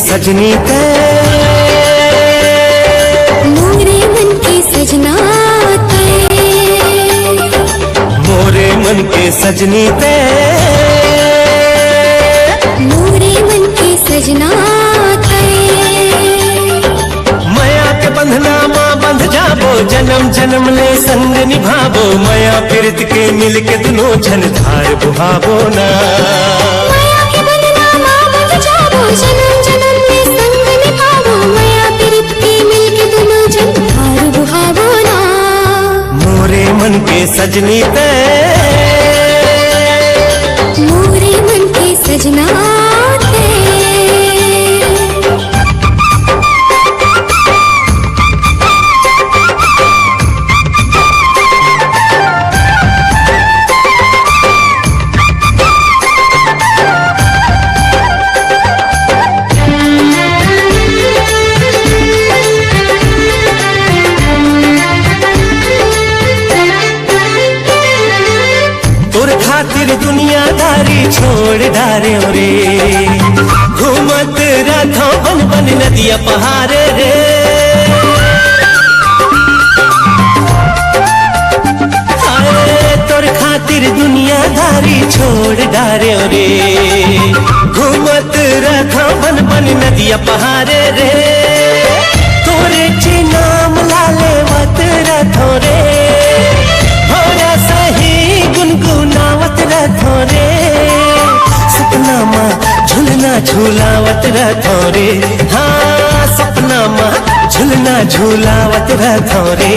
सजनी ते, मोरे मन के सजना ते, मोरे मन के सजनी ते, मोरे मन के सजना ते। माया के बंधना माँ बंध जाबो, जन्म जन्म ले संग निभाबो, माया प्रीत के मिल के दुनो झन धार बुहाबो ना। माया के बंधना माँ बंध जाबो, जन्म जन्म ले संग निभाबो, माया प्रीत के मिल के दुनो झन धार बुहाबो ना। मोरे मन के सजनी ते, मोरे मन के सजना ते। तोर खातिर दुनियादारी छोड़ डारे रे, घूमत रथो बन बन नदिया पहाड़े रे। हाय तोर खातिर दुनियादारी छोड़ डारे रे, घूमत रथो बन बन नदिया पहाड़े रे। तोरे ची नाम लाले वत रथो रे, होरा सही गुनगुनावत रथो रे। सपना माँ झूलना झूलावत रथो रे, हाँ सपना माँ झूलना झूलावत रथो रे।